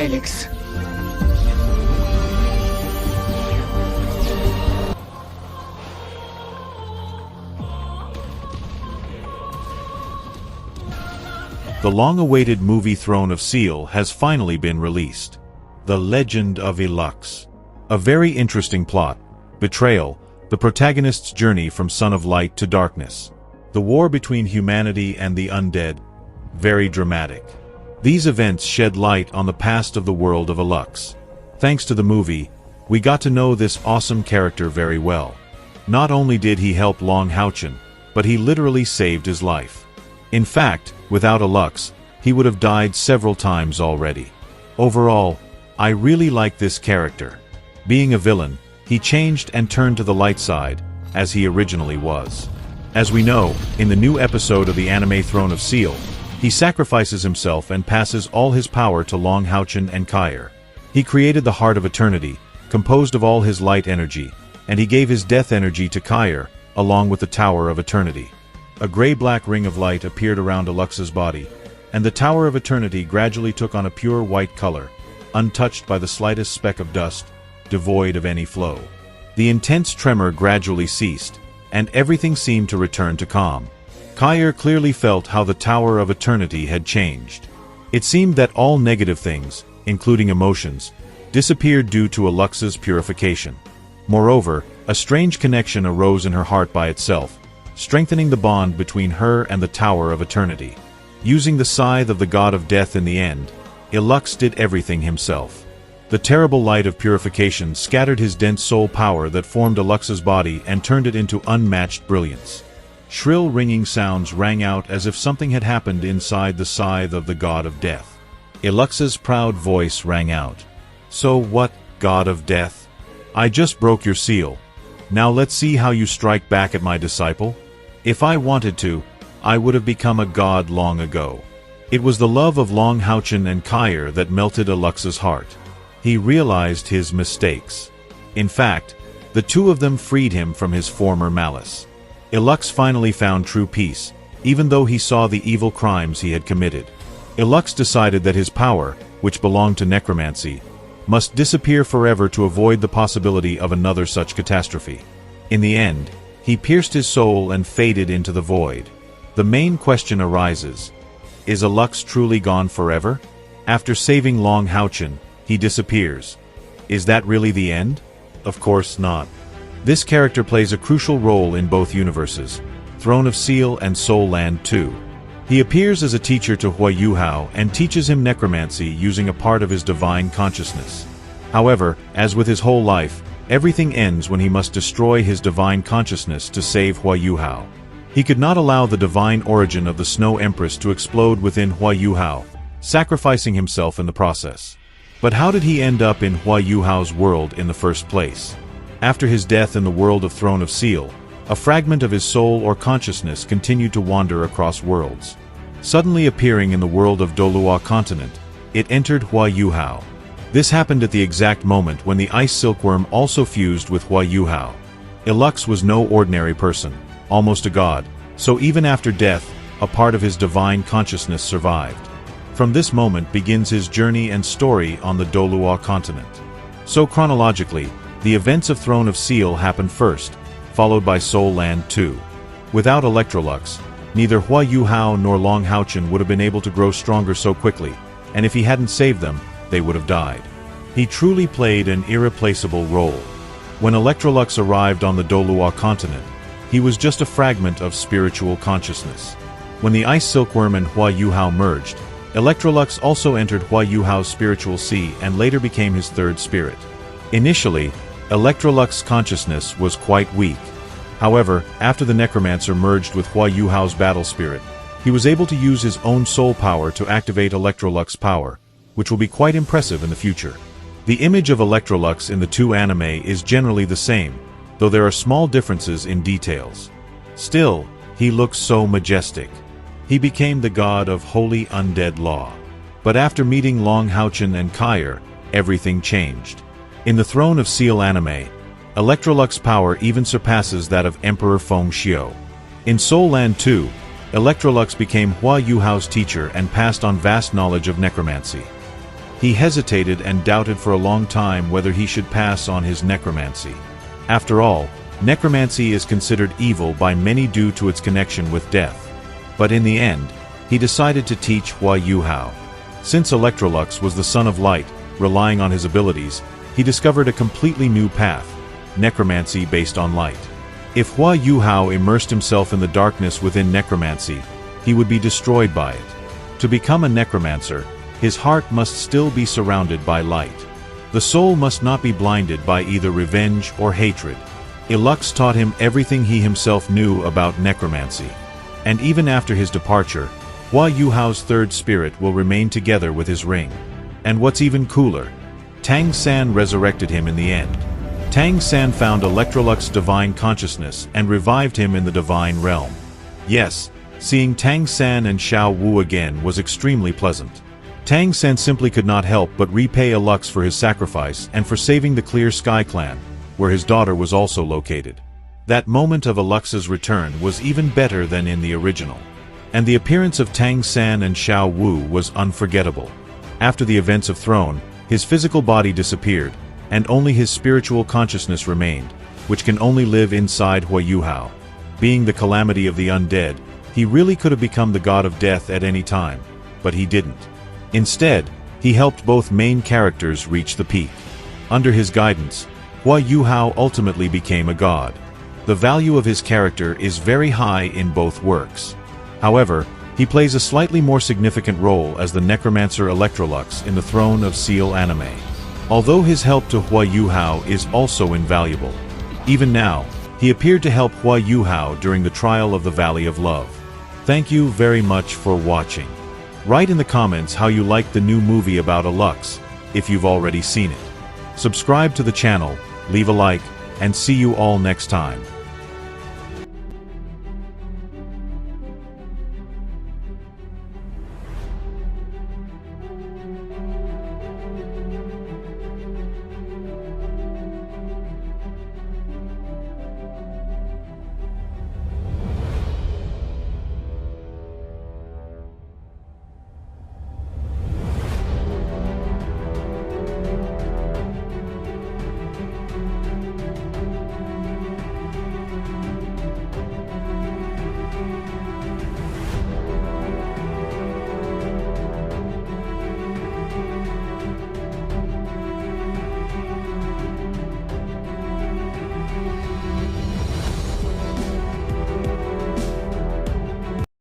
Elux. The long-awaited movie Throne of Seal has finally been released. The Legend of Elux. A very interesting plot. Betrayal, the protagonist's journey from Son of Light to darkness. The war between humanity and the undead. Very dramatic. These events shed light on the past of the world of Elux. Thanks to the movie, we got to know this awesome character very well. Not only did he help Long Haochen, but he literally saved his life. In fact, without Elux, he would have died several times already. Overall, I really like this character. Being a villain, he changed and turned to the light side, as he originally was. As we know, in the new episode of the anime Throne of Seal, he sacrifices himself and passes all his power to Long Haochen and Kair. He created the Heart of Eternity, composed of all his light energy, and he gave his death energy to Kair, along with the Tower of Eternity. A gray-black ring of light appeared around Elux's body, and the Tower of Eternity gradually took on a pure white color, untouched by the slightest speck of dust, devoid of any flow. The intense tremor gradually ceased, and everything seemed to return to calm. Kair clearly felt how the Tower of Eternity had changed. It seemed that all negative things, including emotions, disappeared due to Elux's purification. Moreover, a strange connection arose in her heart by itself, strengthening the bond between her and the Tower of Eternity. Using the scythe of the God of Death in the end, Elux did everything himself. The terrible light of purification scattered his dense soul power that formed Elux's body and turned it into unmatched brilliance. Shrill ringing sounds rang out as if something had happened inside the scythe of the God of Death. Elux's proud voice rang out. "So what, God of Death? I just broke your seal. Now let's see how you strike back at my disciple. If I wanted to, I would have become a god long ago." It was the love of Long Haochen and Kair that melted Elux's heart. He realized his mistakes. In fact, the two of them freed him from his former malice. Elux finally found true peace, even though he saw the evil crimes he had committed. Elux decided that his power, which belonged to necromancy, must disappear forever to avoid the possibility of another such catastrophe. In the end, he pierced his soul and faded into the void. The main question arises: is Elux truly gone forever? After saving Long Haochen, he disappears. Is that really the end? Of course not. This character plays a crucial role in both universes, Throne of Seal and Soul Land 2. He appears as a teacher to Yuhao and teaches him necromancy using a part of his divine consciousness. However, as with his whole life, everything ends when he must destroy his divine consciousness to save Yuhao. He could not allow the divine origin of the Snow Empress to explode within Yuhao, sacrificing himself in the process. But how did he end up in Yuhao's world in the first place? After his death in the world of Throne of Seal, a fragment of his soul or consciousness continued to wander across worlds. Suddenly appearing in the world of Douluo continent, it entered Yuhao. This happened at the exact moment when the ice silkworm also fused with Yuhao. Elux was no ordinary person, almost a god, so even after death, a part of his divine consciousness survived. From this moment begins his journey and story on the Douluo continent. So chronologically, the events of Throne of Seal happened first, followed by Soul Land 2. Without Electrolux, neither Yuhao nor Long Haochen would have been able to grow stronger so quickly, and if he hadn't saved them, they would have died. He truly played an irreplaceable role. When Electrolux arrived on the Douluo continent, he was just a fragment of spiritual consciousness. When the Ice Silkworm and Yuhao merged, Electrolux also entered Yuhao's spiritual sea and later became his third spirit. Initially, Electrolux's consciousness was quite weak. However, after the Necromancer merged with Yuhao's battle spirit, he was able to use his own soul power to activate Electrolux's power, which will be quite impressive in the future. The image of Electrolux in the two anime is generally the same, though there are small differences in details. Still, he looks so majestic. He became the god of holy undead law. But after meeting Long Haochen and Kair, everything changed. In the Throne of Seal anime, Electrolux's power even surpasses that of Emperor Feng Xiu. In Soul Land 2, Electrolux became Yuhao's teacher and passed on vast knowledge of necromancy. He hesitated and doubted for a long time whether he should pass on his necromancy. After all, necromancy is considered evil by many due to its connection with death. But in the end, he decided to teach Yuhao. Since Electrolux was the son of light, relying on his abilities, he discovered a completely new path, necromancy based on light. If Yuhao immersed himself in the darkness within necromancy, he would be destroyed by it. To become a necromancer, his heart must still be surrounded by light. The soul must not be blinded by either revenge or hatred. Elux taught him everything he himself knew about necromancy. And even after his departure, Yuhao's third spirit will remain together with his ring. And what's even cooler, Tang-san resurrected him in the end. Tang-san found Electrolux's divine consciousness and revived him in the divine realm. Yes, seeing Tang-san and Xiao Wu again was extremely pleasant. Tang-san simply could not help but repay Elux for his sacrifice and for saving the Clear Sky clan, where his daughter was also located. That moment of Elux's return was even better than in the original. And the appearance of Tang-san and Xiao Wu was unforgettable. After the events of Throne, his physical body disappeared, and only his spiritual consciousness remained, which can only live inside Yuhao. Being the calamity of the undead, he really could have become the god of death at any time, but he didn't. Instead, he helped both main characters reach the peak. Under his guidance, Yuhao ultimately became a god. The value of his character is very high in both works. However, he plays a slightly more significant role as the necromancer Electrolux in the Throne of Seal anime. Although his help to Yuhao is also invaluable. Even now, he appeared to help Yuhao during the trial of the Valley of Love. Thank you very much for watching. Write in the comments how you liked the new movie about Elux, if you've already seen it. Subscribe to the channel, leave a like, and see you all next time.